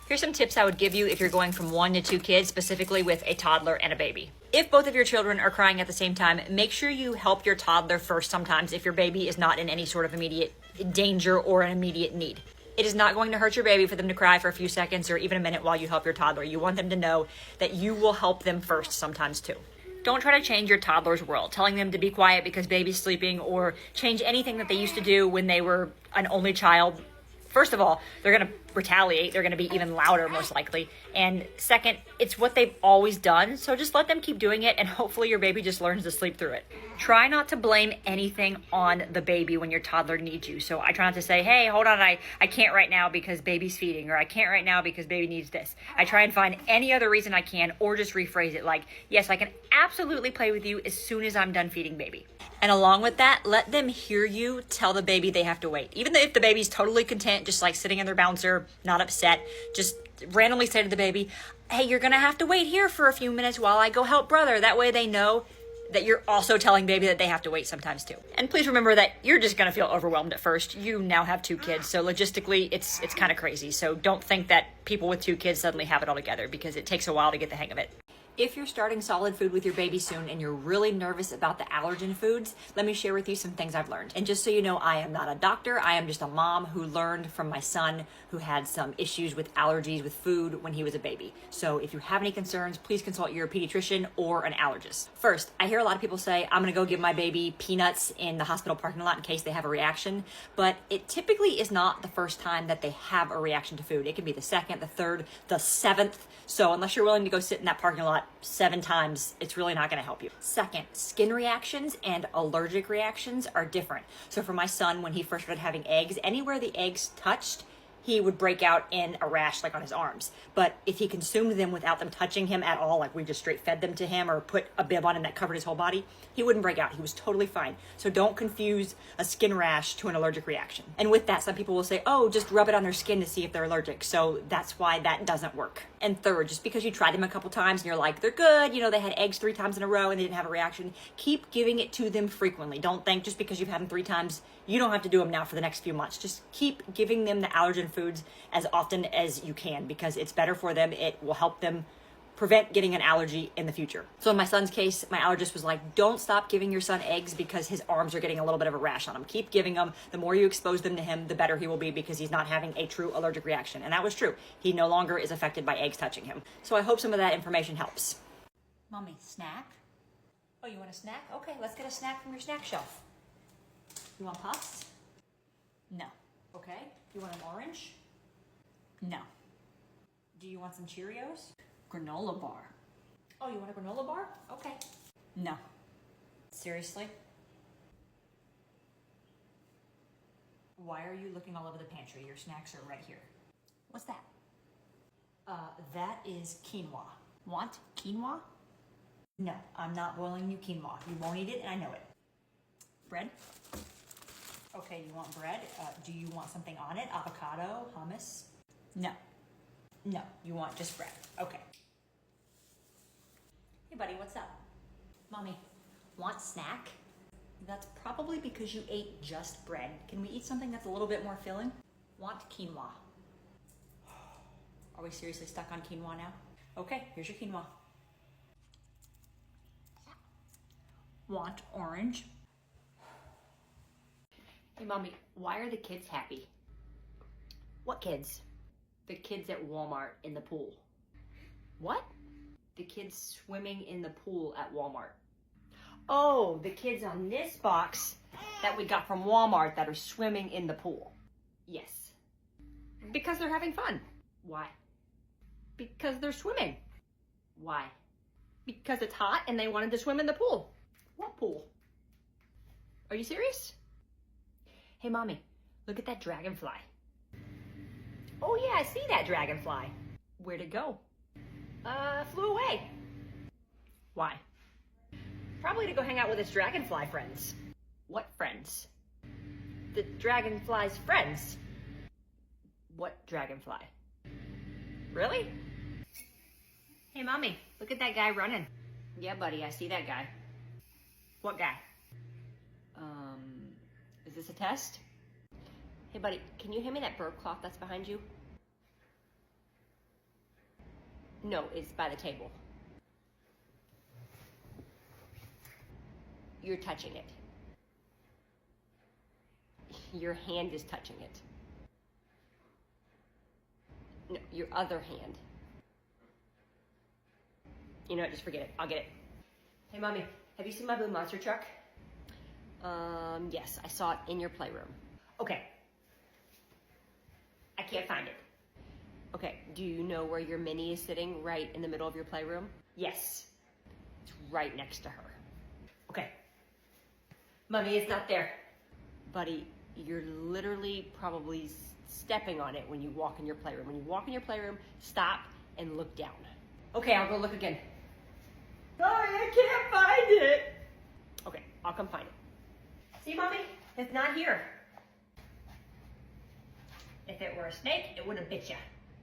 Here's some tips I would give you if you're going from 1 to 2 kids, specifically with a toddler and a baby. If both of your children are crying at the same time, make sure you help your toddler first sometimes if your baby is not in any sort of immediate danger or an immediate need. It is not going to hurt your baby for them to cry for a few seconds or even a minute while you help your toddler. You want them to know that you will help them first sometimes too. Don't try to change your toddler's world, telling them to be quiet because baby's sleeping, or change anything that they used to do when they were an only child. First of all, they're going to retaliate. They're going to be even louder, most likely. And second, it's what they've always done. So just let them keep doing it, and hopefully your baby just learns to sleep through it. Try not to blame anything on the baby when your toddler needs you. So I try not to say, hey, hold on, I can't right now because baby's feeding, or I can't right now because baby needs this. I try and find any other reason I can, or just rephrase it like, yes, I can absolutely play with you as soon as I'm done feeding baby. And along with that, let them hear you tell the baby they have to wait. Even if the baby's totally content, just like sitting in their bouncer, not upset, just randomly say to the baby, hey, you're going to have to wait here for a few minutes while I go help brother. That way they know that you're also telling baby that they have to wait sometimes too. And please remember that you're just going to feel overwhelmed at first. You now have 2 kids, so logistically it's kind of crazy. So don't think that people with 2 kids suddenly have it all together, because it takes a while to get the hang of it. If you're starting solid food with your baby soon and you're really nervous about the allergen foods, let me share with you some things I've learned. And just so you know, I am not a doctor. I am just a mom who learned from my son who had some issues with allergies with food when he was a baby. So if you have any concerns, please consult your pediatrician or an allergist. First, I hear a lot of people say, I'm gonna go give my baby peanuts in the hospital parking lot in case they have a reaction. But it typically is not the first time that they have a reaction to food. It can be the 2nd, the 3rd, the 7th. So unless you're willing to go sit in that parking lot 7 times, it's really not going to help you. Second, skin reactions and allergic reactions are different. So for my son, when he first started having eggs, anywhere the eggs touched, he would break out in a rash like on his arms. But if he consumed them without them touching him at all, like we just straight fed them to him or put a bib on him that covered his whole body, he wouldn't break out. He was totally fine. So don't confuse a skin rash to an allergic reaction. And with that, some people will say, oh, just rub it on their skin to see if they're allergic. So that's why that doesn't work. And third, just because you tried them a couple times and you're like, they're good, they had eggs 3 times in a row and they didn't have a reaction, keep giving it to them frequently. Don't think just because you've had them 3 times, you don't have to do them now for the next few months. Just keep giving them the allergen foods as often as you can, because it's better for them. It will help them prevent getting an allergy in the future. So in my son's case, my allergist was like, don't stop giving your son eggs because his arms are getting a little bit of a rash on them. Keep giving them. The more you expose them to him, the better he will be, because he's not having a true allergic reaction. And that was true. He no longer is affected by eggs touching him. So I hope some of that information helps. Mommy, snack? Oh, you want a snack? Okay, let's get a snack from your snack shelf. You want puffs? No. Okay. You want an orange? No. Do you want some Cheerios? Granola bar. Oh, you want a granola bar? Okay. No. Seriously? Why are you looking all over the pantry? Your snacks are right here. What's that? That is quinoa. Want quinoa? No, I'm not boiling you quinoa. You won't eat it, and I know it. Bread? Okay, you want bread? Do you want something on it? Avocado? Hummus? No. No, you want just bread. Okay. Hey buddy, what's up? Mommy, want snack? That's probably because you ate just bread. Can we eat something that's a little bit more filling? Want quinoa. Are we seriously stuck on quinoa now? Okay, here's your quinoa. Want orange? Hey mommy, why are the kids happy? What kids? The kids at Walmart in the pool. What? The kids swimming in the pool at Walmart. Oh, the kids on this box that we got from Walmart that are swimming in the pool. Yes. Because they're having fun. Why? Because they're swimming. Why? Because it's hot and they wanted to swim in the pool. What pool? Are you serious? Hey mommy, look at that dragonfly. Oh yeah, I see that dragonfly. Where'd it go? Flew away. Why? Probably to go hang out with its dragonfly friends. What friends? The dragonfly's friends. What dragonfly? Really? Hey mommy, look at that guy running. Yeah buddy, I see that guy. What guy? Is this a test? Hey buddy, can you hand me that burp cloth that's behind you? No, it's by the table. You're touching it. Your hand is touching it. No, your other hand. You know what, just forget it. I'll get it. Hey, Mommy, have you seen my blue monster truck? Yes, I saw it in your playroom. Okay. I can't find it. Okay, do you know where your Minnie is sitting right in the middle of your playroom? Yes. It's right next to her. Okay. Mommy, it's not there. Buddy, you're literally probably stepping on it when you walk in your playroom. When you walk in your playroom, stop and look down. Okay, I'll go look again. Sorry, I can't find it. Okay, I'll come find it. See, Mommy? It's not here. If it were a snake, it would have bit you.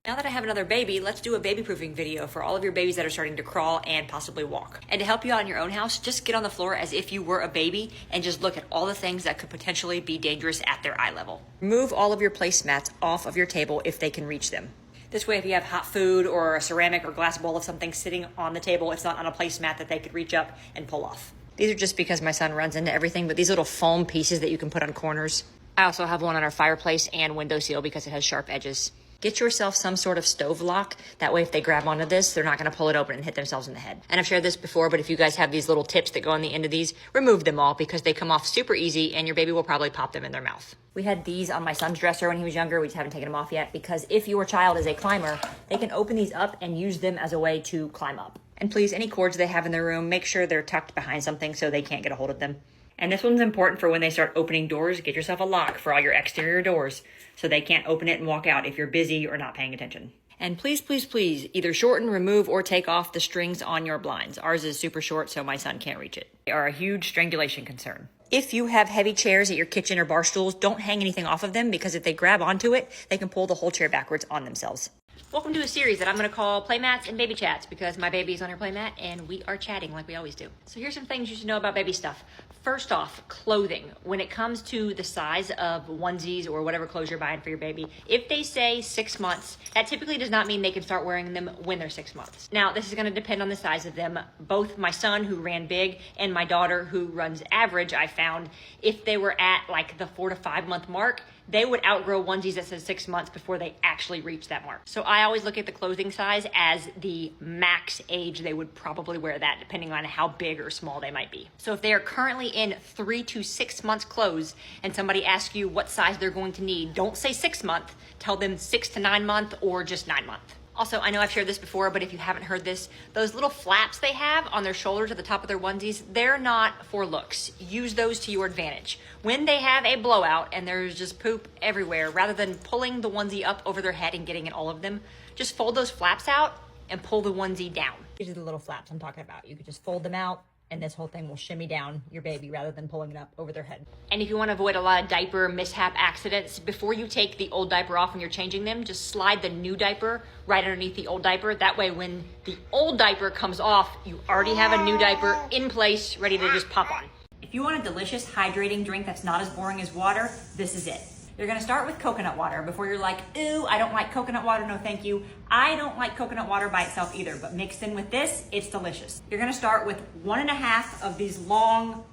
Now that I have another baby, let's do a baby proofing video for all of your babies that are starting to crawl and possibly walk. And to help you out in your own house, just get on the floor as if you were a baby and just look at all the things that could potentially be dangerous at their eye level. Remove all of your placemats off of your table if they can reach them. This way, if you have hot food or a ceramic or glass bowl of something sitting on the table, it's not on a placemat that they could reach up and pull off. These are just because my son runs into everything, but these little foam pieces that you can put on corners. I also have one on our fireplace and windowsill because it has sharp edges. Get yourself some sort of stove lock. That way, if they grab onto this, they're not going to pull it open and hit themselves in the head. And I've shared this before, but if you guys have these little tips that go on the end of these, remove them all because they come off super easy and your baby will probably pop them in their mouth. We had these on my son's dresser when he was younger. We just haven't taken them off yet because if your child is a climber, they can open these up and use them as a way to climb up. And please, any cords they have in their room, make sure they're tucked behind something so they can't get a hold of them. And this one's important for when they start opening doors. Get yourself a lock for all your exterior doors so they can't open it and walk out if you're busy or not paying attention. And please, please, please, either shorten, remove, or take off the strings on your blinds. Ours is super short, so my son can't reach it. They are a huge strangulation concern. If you have heavy chairs at your kitchen or bar stools, don't hang anything off of them because if they grab onto it, they can pull the whole chair backwards on themselves. Welcome to a series that I'm going to call Playmats and Baby Chats because my baby is on her playmat and we are chatting like we always do. So here's some things you should know about baby stuff. First off, clothing. When it comes to the size of onesies or whatever clothes you're buying for your baby, if they say 6 months, that typically does not mean they can start wearing them when they're 6 months. Now, this is going to depend on the size of them. Both my son, who ran big, and my daughter, who runs average, I found if they were at like the 4 to 5 month mark, they would outgrow onesies that says 6 months before they actually reach that mark. So I always look at the clothing size as the max age they would probably wear that, depending on how big or small they might be. So if they are currently in 3 to 6 months clothes and somebody asks you what size they're going to need, don't say 6 month, tell them 6 to 9 month or just 9 month. Also, I know I've shared this before, but if you haven't heard this, those little flaps they have on their shoulders at the top of their onesies, they're not for looks. Use those to your advantage. When they have a blowout and there's just poop everywhere, rather than pulling the onesie up over their head and getting in all of them, just fold those flaps out and pull the onesie down. These are the little flaps I'm talking about. You could just fold them out and this whole thing will shimmy down your baby rather than pulling it up over their head. And if you want to avoid a lot of diaper mishap accidents, before you take the old diaper off when you're changing them, just slide the new diaper right underneath the old diaper. That way when the old diaper comes off, you already have a new diaper in place, ready to just pop on. If you want a delicious hydrating drink that's not as boring as water, this is it. You're gonna start with coconut water before you're like, ooh, I don't like coconut water, no thank you. I don't like coconut water by itself either, but mixed in with this, it's delicious. You're gonna start with 1.5 of these long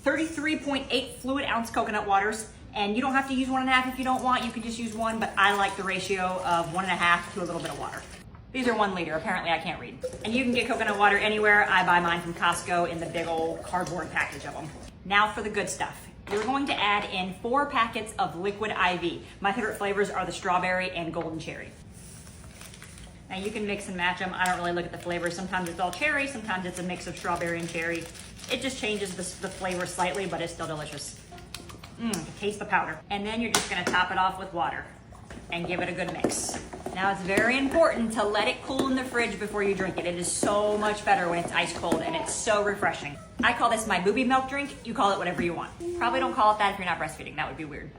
33.8 fluid ounce coconut waters, and you don't have to use 1.5 if you don't want, you can just use 1, but I like the ratio of 1.5 to a little bit of water. These are 1 liter, apparently I can't read. And you can get coconut water anywhere. I buy mine from Costco in the big old cardboard package of them. Now for the good stuff. You're going to add in 4 packets of liquid IV. My favorite flavors are the strawberry and golden cherry. Now you can mix and match them. I don't really look at the flavors. Sometimes it's all cherry, sometimes it's a mix of strawberry and cherry. It just changes the flavor slightly, but it's still delicious. Taste the powder. And then you're just gonna top it off with water and give it a good mix. Now it's very important to let it cool in the fridge before you drink it. It is so much better when it's ice cold and it's so refreshing. I call this my booby milk drink. You call it whatever you want. Probably don't call it that if you're not breastfeeding. That would be weird.